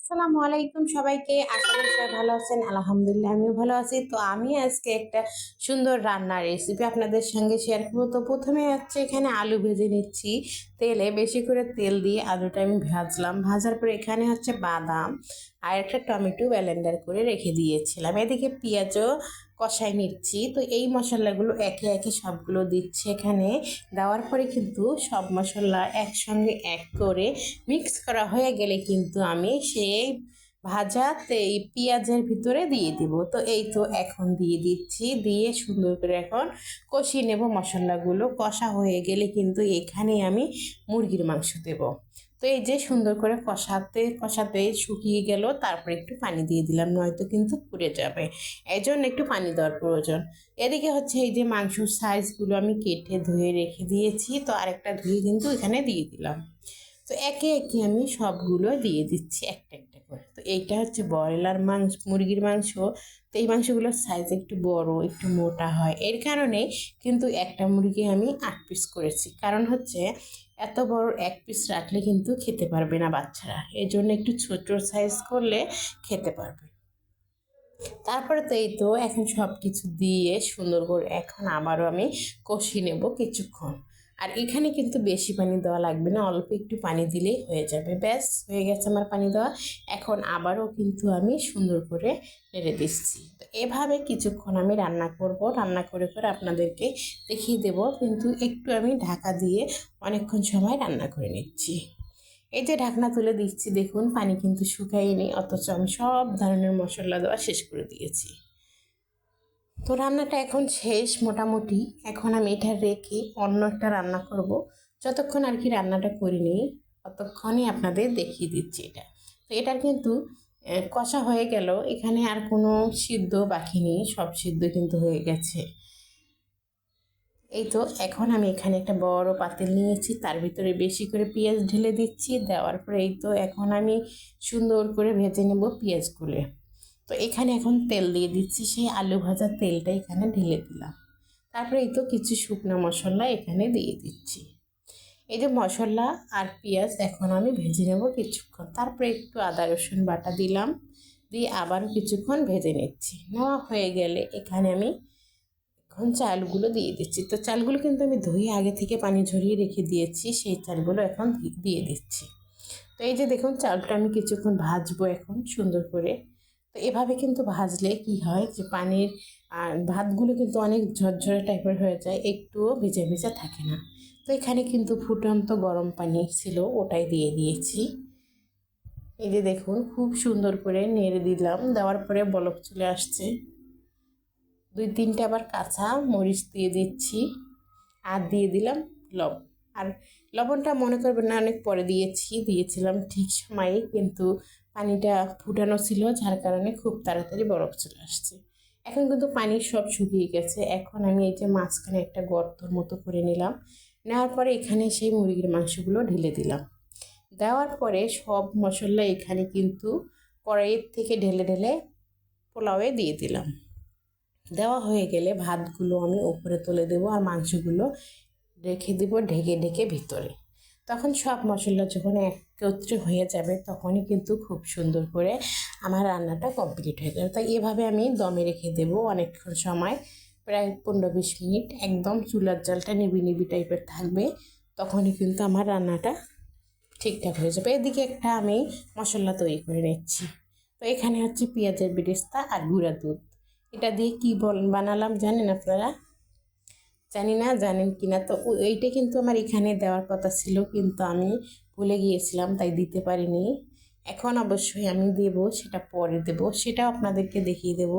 আসসালামু আলাইকুম সবাইকে। আশা করি সবাই ভালো আছেন। আলহামদুলিল্লাহ আমিও ভালো আছি। তো আমি আজকে একটা সুন্দর রান্নার রেসিপি আপনাদের সঙ্গে শেয়ার করবো। তো প্রথমে হচ্ছে এখানে আলু ভেজে নিচ্ছি। তেলে বেশি করে তেল দিয়ে আলুটা আমি ভাজলাম। ভাজার পরে এখানে হচ্ছে বাদাম আর একটা টমেটো ব্লেন্ডার করে রেখে দিয়েছিলাম। এদিকে পেঁয়াজও কষাই নিচ্ছি। তো এই মশলাগুলো একে একে সবগুলো দিচ্ছি এখানে। দেওয়ার পরে কিন্তু সব মশলা একসঙ্গে এক করে মিক্স করা হয়ে গেলে কিন্তু আমি সেই ভাজা এই পেঁয়াজের ভিতরে দিয়ে দিব। তো এই তো এখন দিয়ে দিচ্ছি, দিয়ে সুন্দর করে এখন কষিয়ে নেব। মশলাগুলো কষা হয়ে গেলে কিন্তু এখানে আমি মুরগির মাংস দেব। তো এই যে সুন্দর করে কষাতে কষাতে শুকিয়ে গেল, তারপর একটু পানি দিয়ে দিলাম, নয়তো কিন্তু পুড়ে যাবে। এই জন্য একটু পানি দেওয়ার প্রয়োজন। এদিকে হচ্ছে এই যে মাংসর সাইজগুলো আমি কেটে ধুয়ে রেখে দিয়েছি। তো আরেকটা ধুয়ে কিন্তু এখানে দিয়ে দিলাম। তো একে একে আমি সবগুলো দিয়ে দিচ্ছি একটা একটা করে। তো এইটা হচ্ছে ব্রয়লার মাংস, মুরগির মাংস। তো এই মাংসগুলোর সাইজ একটু বড়, একটু মোটা হয়। এর কারণে কিন্তু একটা মুরগি আমি 8 পিস করেছি। কারণ হচ্ছে এত বড় এক পিস রাখলে কিন্তু খেতে পারবে না বাচ্চারা, এই জন্য একটু ছোট সাইজ করলে খেতে পারবে। তারপরে তো এই তো এখন সব কিছু দিয়ে সুন্দর করে এখন আবারও আমি কষিয়ে নেব কিছুক্ষণ। আর এখানে কিন্তু বেশি পানি দেওয়া লাগবে না, অল্প একটু পানি দিলেই হয়ে যাবে। ব্যাস হয়ে গেছে আমার পানি দেওয়া। এখন আবারও কিন্তু আমি সুন্দর করে নেড়ে দিচ্ছি। তো এভাবে কিছুক্ষণ আমি রান্না করব। রান্না করে করে আপনাদেরকে দেখিয়ে দেব, কিন্তু একটু আমি ঢাকা দিয়ে অনেকক্ষণ সময় রান্না করে নিচ্ছি। এই যে ঢাকনা তুলে দিচ্ছি, দেখুন পানি কিন্তু শুকায়নি, অথচ আমি সব ধরনের মশলা দেওয়া শেষ করে দিয়েছি। তো রান্নাটা এখন শেষ মোটামুটি। এখন আমি এটা রেখে অন্য একটা রান্না করব। যতক্ষণ আর কি রান্নাটা করিনি ততক্ষণই আপনাদের দেখিয়ে দিচ্ছি এটা। তো এটার কিন্তু কষা হয়ে গেল, এখানে আর কোনো সিদ্ধ বাকি নেই, সব সিদ্ধ কিন্তু হয়ে গেছে। এই তো এখন আমি এখানে একটা বড় পাতিল নিয়েছি, তার ভিতরে বেশি করে পেঁয়াজ ঢেলে দিচ্ছি। দেওয়ার পরে এই তো এখন আমি সুন্দর করে ভেজে নেব পেঁয়াজগুলো। তো এখানে এখন তেল দিয়ে দিচ্ছি, সেই আলু ভাজার তেলটা এখানে ঢেলে দিলাম। তারপরে এই তো কিছু শুকনো মশলা এখানে দিয়ে দিচ্ছি। এই যে মশলা আর পেঁয়াজ এখন আমি ভেজে নেব কিছুক্ষণ। তারপরে একটু আদা রসুন বাটা দিলাম, দিয়ে আবারও কিছুক্ষণ ভেজে নিচ্ছি। নেওয়া হয়ে গেলে এখানে আমি এখন চালগুলো দিয়ে দিচ্ছি। তো চালগুলো কিন্তু আমি ধুয়ে আগে থেকে পানি ঝরিয়ে রেখে দিয়েছি, সেই চালগুলো এখন দিয়ে দিচ্ছি। তো এই যে দেখুন চালটা আমি কিছুক্ষণ ভাজবো এখন সুন্দর করে। তো এভাবে কিন্তু ভাজলে কি হয় যে পানির আর ভাতগুলো কিন্তু অনেক ঝরঝরে টাইপের হয়ে যায়, একটুও ভেজা ভেজা থাকে না। তো এখানে কিন্তু ফুটন্ত গরম পানি ছিল, ওটাই দিয়ে দিয়েছি। এই যে দেখুন খুব সুন্দর করে নেড়ে দিলাম, দেওয়ার পরে বলক চলে আসছে। 2-3টে আবার কাঁচা মরিচ দিয়ে দিচ্ছি, আর দিয়ে দিলাম লবণ। আর লবণটা মনে করবেন না অনেক পরে দিয়েছিলাম ঠিক সময়ে, কিন্তু পানিটা ফুটানো ছিল, যার কারণে খুব তাড়াতাড়ি বরফ চলে আসছে। এখন কিন্তু পানি সব শুকিয়ে গেছে। এখন আমি এই যে মাঝখানে একটা গর্তর মতো করে নিলাম। নেওয়ার পরে এখানে সেই মুরগির মাংসগুলো ঢেলে দিলাম। দেওয়ার পরে সব মশলা এখানে কিন্তু কড়াইয়ের থেকে ঢেলে ঢেলে পোলাওয়ে দিয়ে দিলাম। দেওয়া হয়ে গেলে ভাতগুলো আমি উপরে তুলে দেবো, আর মাংসগুলো রেখে দেবো ঢেকে ঢেকে ভিতরে। তখন সব মশলা যখন একত্রে হয়ে যাবে তখনই কিন্তু খুব সুন্দর করে আমার রান্নাটা কমপ্লিট হয়ে যাবে। তাই এভাবে আমি দমে রেখে দেবো অনেকক্ষণ সময়, প্রায় 15-20 মিনিট। একদম চুলার জালটা নিবি নিবি টাইপের থাকবে, তখনই কিন্তু আমার রান্নাটা ঠিকঠাক হয়ে যাবে। এদিকে একটা আমি মশলা তৈরি করে নিচ্ছি। তো এখানে হচ্ছে পেঁয়াজের বেরেস্তা আর গুঁড়া দুধ। এটা দিয়ে কী বানালাম জানেন আপনারা? জানি না জানেন কি না। তো এইটা কিন্তু আমার এখানে দেওয়ার কথা ছিল, কিন্তু আমি ভুলে গিয়েছিলাম, তাই দিতে পারিনি। এখন অবশ্যই আমি দেব, সেটা পরে দেব, সেটাও আপনাদেরকে দেখিয়ে দেব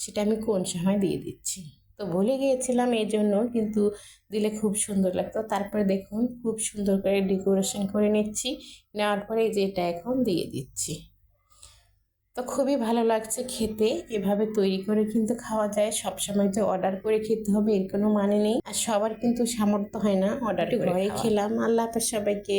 সেটা আমি কোন সময় দিয়ে দিচ্ছি। তো ভুলে গিয়েছিলাম এই জন্য, কিন্তু দিলে খুব সুন্দর লাগতো। তারপরে দেখুন খুব সুন্দর করে ডেকোরেশন করে নিচ্ছি। নেওয়ার পরে এই যে এটা এখন দিয়ে দিচ্ছি। তো খুবই ভালো লাগছে খেতে। এভাবে তৈরি করে কিন্তু খাওয়া যায়। সবসময় যে অর্ডার করে খেতে হবে এর কোনো মানে নেই, আর সবার কিন্তু সামর্থ্য হয় না অর্ডার করে। ঘরে খেলাম। আল্লাহ হাফেজ সবাইকে।